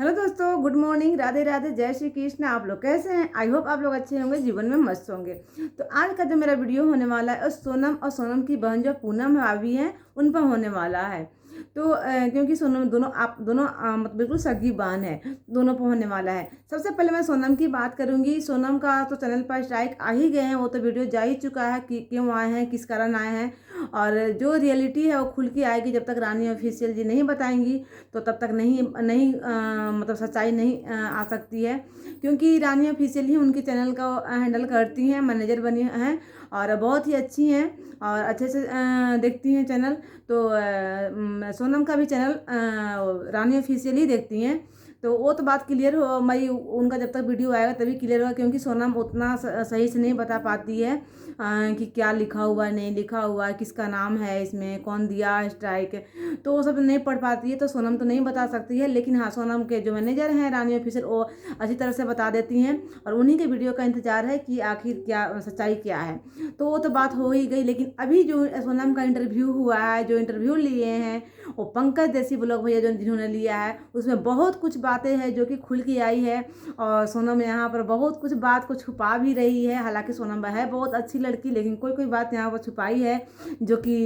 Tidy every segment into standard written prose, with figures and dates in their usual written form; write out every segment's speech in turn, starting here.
Hello दोस्तों, good morning, Radhe Radhe, जय श्री कृष्ण। आप लोग कैसे हैं? आई होप आप लोग अच्छे होंगे, जीवन में मस्त होंगे। तो आज का जो मेरा वीडियो होने वाला है सोनम और सोनम की बहन जो पूनम भाभी हैं उन पर होने वाला है। तो क्योंकि सोनम दोनों आप दोनों मतलब बिल्कुल सगी बहन है, दोनों पर होने वाला है। सबसे पहले मैं सोनम की बात करूंगी। सोनम का तो चैनल पर स्ट्राइक आ ही गए हैं, वो तो वीडियो जा ही चुका है कि क्यों आए हैं, किस कारण आए हैं। और जो रियलिटी है वो खुल के आएगी। जब तक रानी ऑफिशियल जी नहीं बताएंगी तो तब तक नहीं नहीं मतलब सच्चाई नहीं आ सकती है। क्योंकि रानी ऑफिशियल ही उनके चैनल का हैंडल करती हैं, मैनेजर बनी हैं और बहुत ही अच्छी हैं और अच्छे से देखती हैं चैनल। तो सोनम का भी चैनल रानी ऑफिशियल ही देखती हैं। तो वो तो बात क्लियर हो, मैं उनका जब तक वीडियो आएगा तभी क्लियर होगा। क्योंकि सोनम उतना सही से नहीं बता पाती है कि क्या लिखा हुआ है, नहीं लिखा हुआ है, किसका नाम है, इसमें कौन दिया स्ट्राइक, तो वो सब नहीं पढ़ पाती है। तो सोनम तो नहीं बता सकती है, लेकिन हाँ, सोनम के जो मैनेजर हैं रानी ऑफिसर वो अच्छी तरह से बता देती हैं। और उन्हीं के वीडियो का इंतजार है कि आखिर क्या सच्चाई क्या है। तो वो तो बात हो ही गई, लेकिन अभी जो सोनम का इंटरव्यू हुआ है, जो इंटरव्यू लिए हैं वो पंकज देसी ब्लॉग भैया जो जिन्होंने लिया है, उसमें बहुत कुछ बातें हैं जो कि खुल के आई है। और सोनम यहाँ पर बहुत कुछ बात को छुपा भी रही है। हालांकि सोनम है बहुत अच्छी लड़की, लेकिन कोई कोई बात यहाँ पर छुपाई है जो कि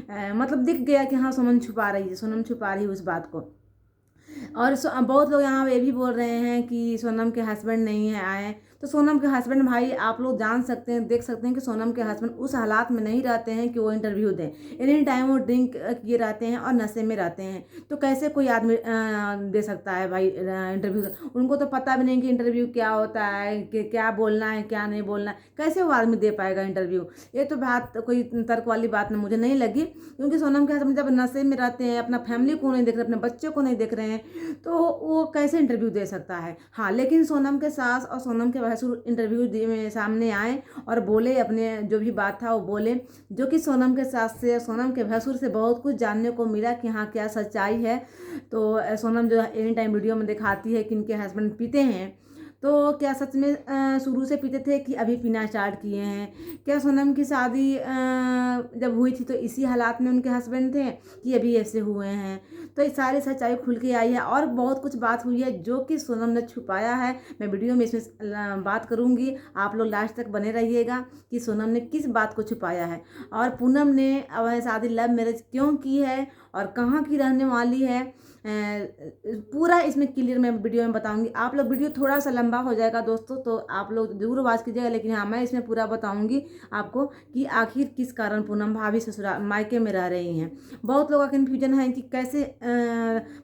मतलब दिख गया कि हाँ सोनम छुपा रही है, सोनम छुपा रही है उस बात को। और बहुत लोग यहाँ ये भी बोल रहे हैं कि सोनम के हस्बैंड नहीं है आए। तो सोनम के हस्बैंड भाई आप लोग जान सकते हैं, देख सकते हैं कि सोनम के हस्बैंड उस हालात में नहीं रहते हैं कि वो इंटरव्यू दें। एनी टाइम वो ड्रिंक किए रहते हैं और नशे में रहते हैं। तो कैसे कोई आदमी दे सकता है भाई इंटरव्यू? उनको तो पता भी नहीं कि इंटरव्यू क्या होता है, कि क्या बोलना है क्या नहीं बोलना है। कैसे वो आदमी दे पाएगा इंटरव्यू? ये तो बात कोई तर्क वाली बात मुझे नहीं लगी। क्योंकि सोनम के हस्बैंड जब नशे में रहते हैं, अपना फैमिली को नहीं देख रहे, अपने बच्चों को नहीं देख रहे हैं, तो वो कैसे इंटरव्यू दे सकता है? हाँ, लेकिन सोनम के सास और सोनम के भैंसुर इंटरव्यू में सामने आए और बोले, अपने जो भी बात था वो बोले, जो कि सोनम के सास से, सोनम के भैंसुर से बहुत कुछ जानने को मिला कि हाँ क्या सच्चाई है। तो सोनम जो एनी टाइम वीडियो में दिखाती है कि इनके हस्बैंड पीते हैं, तो क्या सच में शुरू से पीते थे कि अभी पीना स्टार्ट किए हैं? क्या सोनम की शादी जब हुई थी तो इसी हालात में उनके हस्बैंड थे कि अभी ऐसे हुए हैं? तो ये सारी सच्चाई खुल के आई है और बहुत कुछ बात हुई है जो कि सोनम ने छुपाया है। मैं वीडियो में इसमें बात करूंगी, आप लोग लास्ट तक बने रहिएगा कि सोनम ने किस बात को छुपाया है और पूनम ने शादी लव मैरिज क्यों की है और कहाँ की रहने वाली है। पूरा इसमें क्लियर मैं वीडियो में बताऊंगी। आप लोग वीडियो थोड़ा सा लंबा हो जाएगा दोस्तों, तो आप लोग जरूर आवाज़ कीजिएगा, लेकिन हाँ मैं इसमें पूरा बताऊंगी आपको कि आखिर किस कारण पूनम भाभी ससुराल मायके में रह रही हैं। बहुत लोगों का कन्फ्यूजन है कि कैसे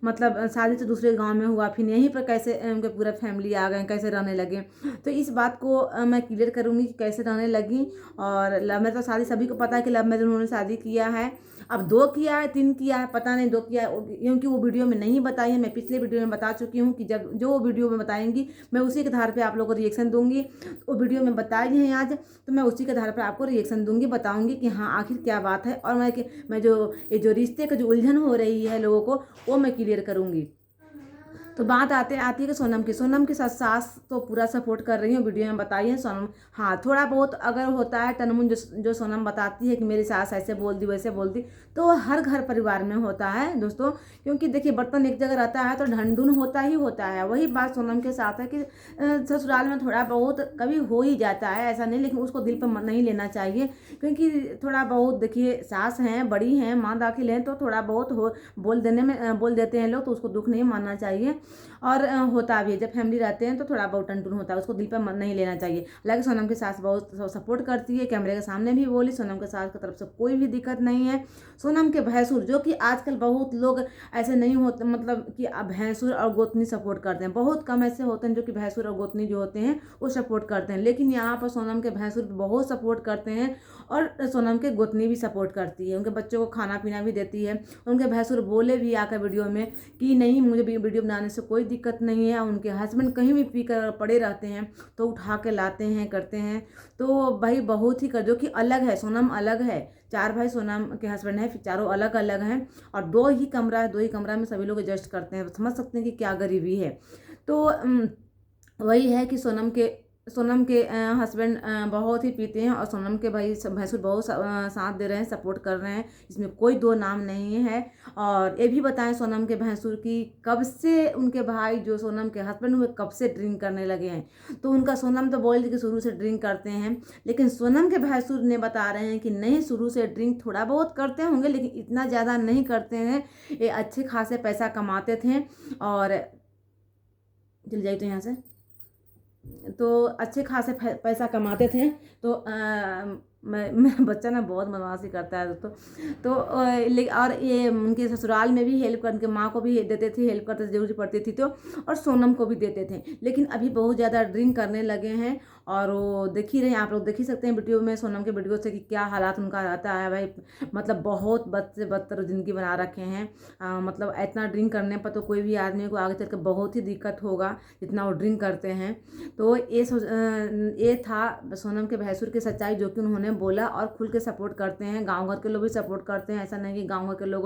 मतलब शादी तो दूसरे गांव में हुआ, फिर यहीं पर कैसे उनके पूरा फैमिली आ गए, कैसे रहने लगे। तो इस बात को मैं क्लियर करूँगी कि कैसे रहने लगी। और लव मैरिज तो शादी सभी को पता है कि लव मैरिज उन्होंने शादी किया है। अब 2 किया है 3 किया है पता नहीं, 2 किया है, क्योंकि वो वीडियो में नहीं बताई है। मैं पिछले वीडियो में बता चुकी हूँ कि जब जो वीडियो में बताएंगी मैं उसी के आधार पे आप लोगों को रिएक्शन दूंगी। वो वीडियो में बताई है आज, तो मैं उसी के आधार पर आपको रिएक्शन दूंगी, बताऊंगी कि हाँ आखिर क्या बात है। और मैं जो ये जो रिश्ते का जो उलझन हो रही है लोगों को, वो मैं क्लियर करूँगी। तो बात आती है कि सोनम के साथ सास तो पूरा सपोर्ट कर रही है, वीडियो में बताई है सोनम। हाँ, थोड़ा बहुत अगर होता है टनमुन जो सोनम बताती है कि मेरी सास ऐसे बोल दी वैसे बोल दी, तो हर घर परिवार में होता है दोस्तों। क्योंकि देखिए, बर्तन एक जगह रहता है तो ढंढुन होता ही होता है। वही बात सोनम के साथ है कि ससुराल में थोड़ा बहुत कभी हो ही जाता है, ऐसा नहीं, लेकिन उसको दिल पर नहीं लेना चाहिए। क्योंकि थोड़ा बहुत देखिए, सास हैं, बड़ी हैं, माँ दाखिल हैं, तो थोड़ा बहुत बोल देते हैं लोग, तो उसको दुख नहीं मानना चाहिए। और होता भी है, जब फैमिली रहते हैं तो थोड़ा बहुत टनटुन होता है, उसको दिल पर नहीं लेना चाहिए। हालांकि सोनम की सास बहुत सपोर्ट करती है, कैमरे के सामने भी बोली, सोनम के सास की तरफ से कोई भी दिक्कत नहीं है। सोनम के भैंसुर, जो कि आजकल बहुत लोग ऐसे नहीं होते, मतलब कि भैंसुर और गोतनी सपोर्ट करते हैं, बहुत कम ऐसे होते हैं जो कि भैंसुर और गोतनी जो होते हैं वो सपोर्ट करते हैं। लेकिन यहाँ पर सोनम के भैंसुर बहुत सपोर्ट करते हैं और सोनम के गोतनी भी सपोर्ट करती है, उनके बच्चों को खाना पीना भी देती है। उनके भैंसुर बोले भी आकर वीडियो में कि नहीं, मुझे वीडियो बनाने से कोई दिक्कत नहीं है। उनके हस्बैंड कहीं भी पी कर पड़े रहते हैं तो उठा के लाते हैं, करते हैं। तो भाई बहुत ही जो कि अलग है, सोनम अलग है। 4 भाई सोनम के हस्बैंड है, फिर चारों अलग अलग हैं और 2 ही कमरा में सभी लोग एडजस्ट करते हैं। समझ सकते हैं कि क्या गरीबी है। तो वही है कि सोनम के सोनम के हस्बैंड बहुत ही पीते हैं और सोनम के भाई भैंसुर बहुत साथ दे रहे हैं, सपोर्ट कर रहे हैं, इसमें कोई दो नाम नहीं है। और ये भी बताएं सोनम के भैंसुर की कब से उनके भाई जो सोनम के हस्बैंड हुए कब से ड्रिंक करने लगे हैं। तो उनका सोनम तो बोल कि शुरू से ड्रिंक करते हैं, लेकिन सोनम के भैंसुर ने बता रहे हैं कि नहीं, शुरू से ड्रिंक थोड़ा बहुत करते होंगे लेकिन इतना ज़्यादा नहीं करते हैं। ये अच्छे खासे पैसा कमाते थे और चल जाइए तो यहाँ से, तो अच्छे खासे पैसा कमाते थे। तो मेरा बच्चा ना बहुत बदमाशी करता है दोस्तों। तो और ये उनके ससुराल में भी हेल्प करके माँ को भी देते थे, हेल्प करते जरूरी पड़ती थी तो, और सोनम को भी देते थे। लेकिन अभी बहुत ज़्यादा ड्रिंक करने लगे हैं और वो देख ही रहे हैं, आप लोग देख ही सकते हैं वीडियो में, सोनम के वीडियो से कि क्या हालात उनका रहता है भाई। मतलब बहुत बद से बदतर जिंदगी बना रखे हैं। मतलब इतना ड्रिंक करने पर तो कोई भी आदमी को आगे चल कर बहुत ही दिक्कत होगा जितना वो ड्रिंक करते हैं। तो ये था सोनम के भैंसुर की सच्चाई जो कि उन्होंने बोला, और खुल के सपोर्ट करते हैं, गांव घर के लोग भी सपोर्ट करते हैं। ऐसा नहीं कि गांव घर के लोग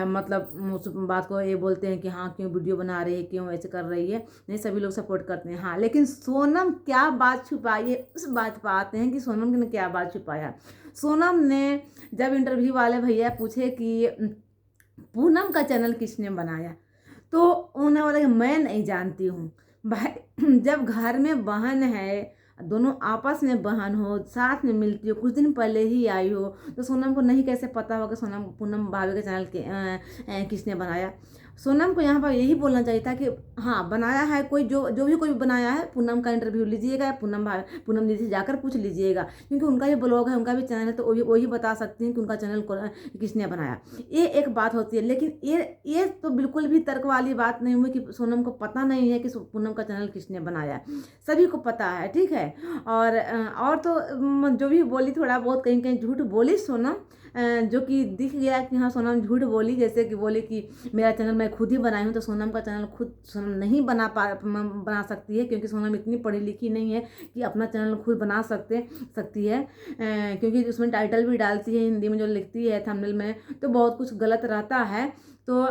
मतलब उस बात को ये बोलते हैं कि हाँ क्यों वीडियो बना रही है, क्यों ऐसे कर रही है, नहीं, सभी लोग सपोर्ट करते हैं। हाँ, लेकिन सोनम क्या बात छुपाई है उस बात पर आते हैं कि सोनम ने क्या बात छुपाया। सोनम ने जब इंटरव्यू वाले भैया पूछे कि पूनम का चैनल किसने बनाया, तो उन्होंने बोला कि मैं नहीं जानती हूँ। भाई जब घर में बहन है, दोनों आपस में बहन हो, साथ में मिलती हो, कुछ दिन पहले ही आई हो, तो सोनम को नहीं कैसे पता होगा सोनम पूनम भाभी के चैनल के किसने बनाया। सोनम को यहाँ पर यही बोलना चाहिए था कि हाँ बनाया है कोई, जो भी कोई बनाया है, पूनम का इंटरव्यू लीजिएगा, पूनम दीदी से जाकर पूछ लीजिएगा, क्योंकि उनका भी ब्लॉग है, उनका भी चैनल है, तो वही बता सकती हैं कि उनका चैनल किसने बनाया। ये एक बात होती है। लेकिन ये तो बिल्कुल भी तर्क वाली बात नहीं हुई कि सोनम को पता नहीं है कि पूनम का चैनल किसने बनाया। सभी को पता है, ठीक है। और तो जो भी बोली थोड़ा बहुत कहीं कहीं झूठ बोली सोनम, जो कि दिख गया कि हाँ सोनम झूठ बोली। जैसे कि बोली कि मेरा चैनल मैं खुद ही बनाई हूँ, तो सोनम का चैनल खुद सोनम नहीं बना सकती है, क्योंकि सोनम इतनी पढ़ी लिखी नहीं है कि अपना चैनल खुद बना सकती है। क्योंकि उसमें टाइटल भी डालती है हिंदी में, जो लिखती है थंबनेल में, तो बहुत कुछ गलत रहता है। तो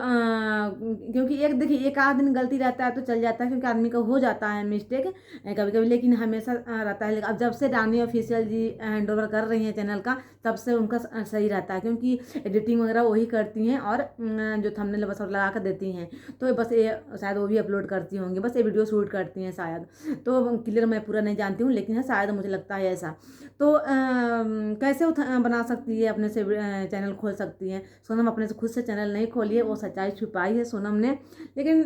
क्योंकि देखिए एक आध दिन गलती रहता है तो चल जाता है, क्योंकि आदमी का हो जाता है मिस्टेक कभी कभी, लेकिन हमेशा रहता है। अब जब से रानी ऑफिशियल जी हैंड ओवर कर रही हैं चैनल का, तब से उनका सही रहता है, क्योंकि एडिटिंग वगैरह वही करती हैं और जो थंबनेल बस और लगा कर देती हैं। तो बस ये शायद वो भी अपलोड करती होंगी, बस ये वीडियो शूट करती हैं शायद, तो क्लियर मैं पूरा नहीं जानती हूँ, लेकिन शायद मुझे लगता है ऐसा। तो कैसे बना सकती है, अपने से चैनल खोल सकती हैं। सोनम अपने से खुद से चैनल नहीं खोली है, वो सच्चाई छुपाई है सोनम ने। लेकिन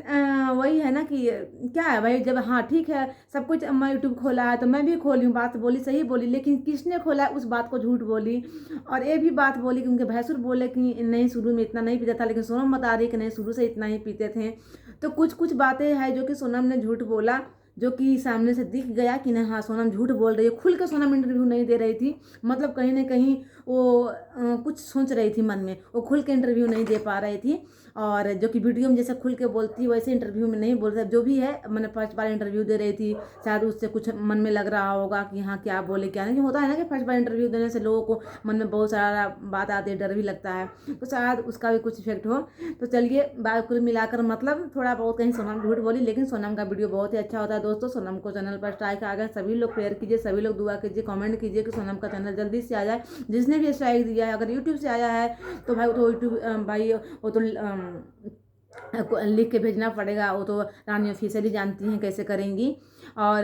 वही है ना कि क्या है भाई, जब हाँ ठीक है सब कुछ, मैं यूट्यूब खोला है तो मैं भी खोली हूँ, बात बोली सही बोली, लेकिन किसने खोला है उस बात को झूठ बोली। और ये भी बात बोली कि उनके भैंसुर बोले कि नहीं शुरू में इतना नहीं पीता था, लेकिन सोनम बता रही कि नहीं शुरू से इतना ही पीते थे। तो कुछ बातें हैं जो कि सोनम ने झूठ बोला, जो कि सामने से दिख गया कि नहीं हाँ सोनम झूठ बोल रही है। खुल के सोनम इंटरव्यू नहीं दे रही थी, मतलब कहीं ना कहीं वो कुछ सोच रही थी मन में, वो खुल के इंटरव्यू नहीं दे पा रही थी। और जो कि वीडियो में जैसे खुल के बोलती है वैसे इंटरव्यू में नहीं बोल रही, जो भी है मैंने फर्स्ट बार इंटरव्यू दे रही थी, शायद उससे कुछ मन में लग रहा होगा कि हाँ क्या बोले क्या नहीं। होता है ना कि फर्स्ट बार इंटरव्यू देने से लोगों को मन में बहुत सारा बात आती है, डर भी लगता है, तो शायद उसका भी कुछ इफेक्ट हो। तो चलिए बात कुल मिलाकर मतलब थोड़ा बहुत कहीं सोनम झूठ बोली, लेकिन सोनम का वीडियो बहुत ही अच्छा होता है दोस्तों। सोनम को चैनल पर स्ट्राइक आ गया, सभी लोग प्रेयर कीजिए, सभी लोग दुआ कीजिए, कमेंट कीजिए कि सोनम का चैनल जल्दी से आ जाए। जिसने भी स्ट्राइक दिया है, अगर यूट्यूब से आया है तो भाई तो यूट्यूब भाई वो तो लिख के भेजना पड़ेगा, वो तो रानी ऑफिशियली जानती हैं कैसे करेंगी। और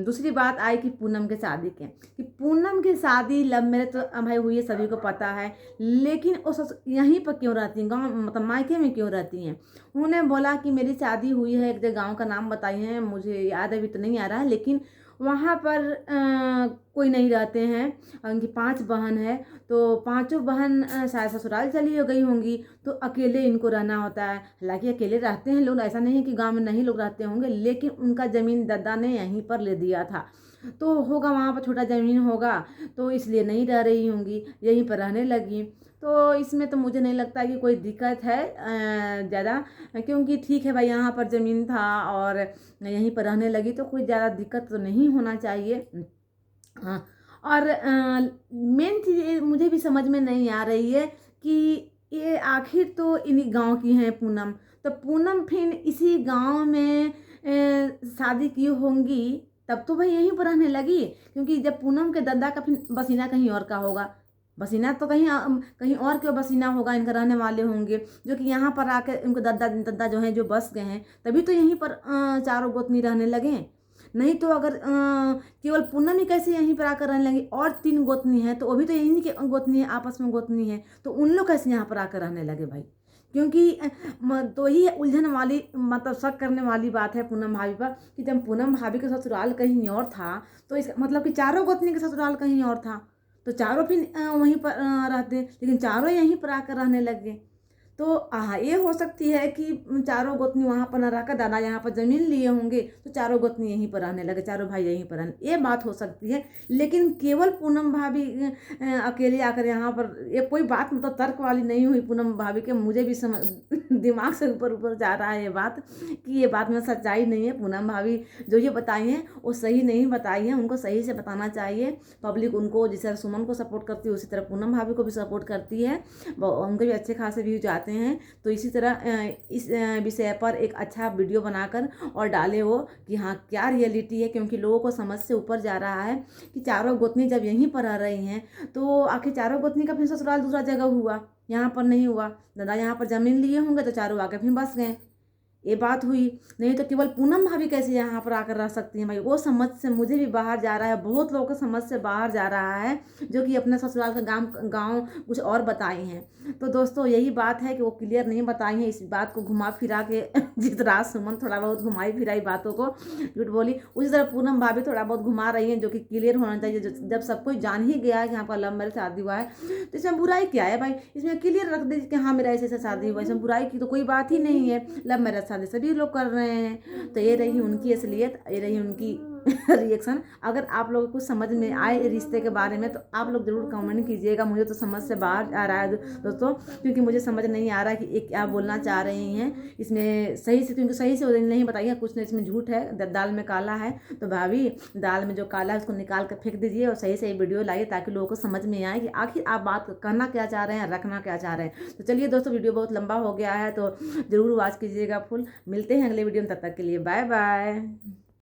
दूसरी बात आई कि पूनम के शादी के, कि पूनम की शादी लव मैरिज तो भाई हुई है, सभी को पता है, लेकिन वो यहीं पर क्यों रहती हैं, गाँव मतलब मायके में क्यों रहती हैं। उन्होंने बोला कि मेरी शादी हुई है, एक जगह गाँव का नाम बताई हैं, मुझे याद अभी तो नहीं आ रहा है, लेकिन वहाँ पर कोई नहीं रहते हैं। उनकी 5 बहन है, तो पांचों बहन शायद ससुराल चली हो गई होंगी, तो अकेले इनको रहना होता है। हालांकि अकेले रहते हैं लोग, ऐसा नहीं है कि गांव में नहीं लोग रहते होंगे, लेकिन उनका ज़मीन दादा ने यहीं पर ले दिया था, तो होगा वहाँ पर छोटा ज़मीन होगा, तो इसलिए नहीं रह रही होंगी, यहीं पर रहने लगी। तो इसमें तो मुझे नहीं लगता कि कोई दिक्कत है ज़्यादा, क्योंकि ठीक है भाई यहाँ पर ज़मीन था और यहीं पर रहने लगी, तो कोई ज़्यादा दिक्कत तो नहीं होना चाहिए। हाँ, और मेन चीज़ मुझे भी समझ में नहीं आ रही है कि ये आखिर तो इन्हीं गांव की हैं पूनम, तो पूनम फिर इसी गांव में शादी की होंगी, तब तो भाई यहीं पर रहने लगी, क्योंकि जब पूनम के दद्दा का फिर बसीना कहीं और का होगा, बसीना तो कहीं और के बसीना होगा, इनका रहने वाले होंगे, जो कि यहाँ पर आकर इनको दद्दा दद्दा जो है जो बस गए हैं, तभी तो यहीं पर चारों गोतनी रहने लगे हैं। नहीं तो अगर केवल पूनम ही कैसे यहीं पर आकर रहने लगी, और 3 गोतनी हैं तो वो भी तो यहीं की गोतनी है, आपस में गोतनी है, तो उन लोग कैसे यहाँ पर आकर रहने लगे भाई? क्योंकि तो ही उलझन वाली मतलब शक करने वाली बात है पूनम भाभी पर, कि जब पूनम भाभी का ससुराल कहीं और था तो इसका मतलब कि चारों गोतनी का ससुराल कहीं और था, तो चारों फिर वहीं पर रहते, लेकिन चारों यहीं पर आकर रहने लग गए। तो ये हो सकती है कि चारों गोतनी वहाँ पर न रहकर दादा यहाँ पर ज़मीन लिए होंगे, तो चारों गोतनी यहीं पर रहने लगे, चारों भाई यहीं पर रहने, ये बात हो सकती है। लेकिन केवल पूनम भाभी अकेले आकर यहाँ पर, ये कोई बात मतलब तर्क वाली नहीं हुई पूनम भाभी के, मुझे भी समझ दिमाग से ऊपर ऊपर जा रहा है ये बात, कि ये बात में सच्चाई नहीं है। पूनम भाभी जो ये बताई हैं वो सही नहीं बताई हैं, उनको सही से बताना चाहिए। पब्लिक उनको जिस तरह सुमन को सपोर्ट करती है उसी तरह पूनम भाभी को भी सपोर्ट करती है, उनके भी अच्छे खासे व्यूज आते हैं। तो इसी तरह इस विषय पर एक अच्छा वीडियो बनाकर और डाले हो कि हाँ क्या रियलिटी है, क्योंकि लोगों को समझ से ऊपर जा रहा है कि चारों गोतनी जब यहीं पर रह रही हैं तो आखिर चारों गोतनी का फिर ससुराल दूसरा जगह हुआ, यहाँ पर नहीं हुआ। दादा यहाँ पर जमीन लिए होंगे तो चारों आके फिर बस गए, ये बात हुई। नहीं तो केवल पूनम भाभी कैसे यहाँ पर आकर रह सकती हैं भाई? वो समझ से मुझे भी बाहर जा रहा है, बहुत लोगों को समझ से बाहर जा रहा है, जो कि अपने ससुराल का गांव कुछ और बताई हैं। तो दोस्तों यही बात है कि वो क्लियर नहीं बताई हैं, इस बात को घुमा फिरा के जिस तरह सुमन थोड़ा बहुत घुमाई फिराई बातों को, झूठ बोली, उसी तरह पूनम भाभी थोड़ा बहुत घुमा रही हैं, जो कि क्लियर होना चाहिए। जब सब कोई जान ही गया है कि यहाँ पर लव मैरिज शादी हुआ है, तो इसमें बुराई क्या है भाई? इसमें क्लियर रख दीजिए कि हाँ मेरा ऐसे ऐसे शादी हुआ, इसमें बुराई की तो कोई बात ही नहीं है। लव मैरिज शादी सभी लोग कर रहे हैं। तो ये रही उनकी असलियत, ये रही उनकी रिएक्शन। अगर आप लोगों को समझ में आए रिश्ते के बारे में तो आप लोग ज़रूर कमेंट कीजिएगा। मुझे तो समझ से बाहर आ रहा है दोस्तों, क्योंकि मुझे समझ नहीं आ रहा है कि ये क्या बोलना चाह रही हैं इसमें सही से, क्योंकि सही से नहीं बताइए, कुछ नहीं इसमें झूठ है, दाल में काला है। तो भाभी दाल में जो काला है उसको निकाल कर फेंक दीजिए और सही सही वीडियो लाइए, ताकि लोगों को समझ में आए कि आखिर आप बात करना क्या चाह रहे हैं, रखना क्या चाह रहे हैं। तो चलिए दोस्तों, वीडियो बहुत लंबा हो गया है तो ज़रूर वॉच कीजिएगा फुल। मिलते हैं अगले वीडियो में, तब तक के लिए बाय बाय।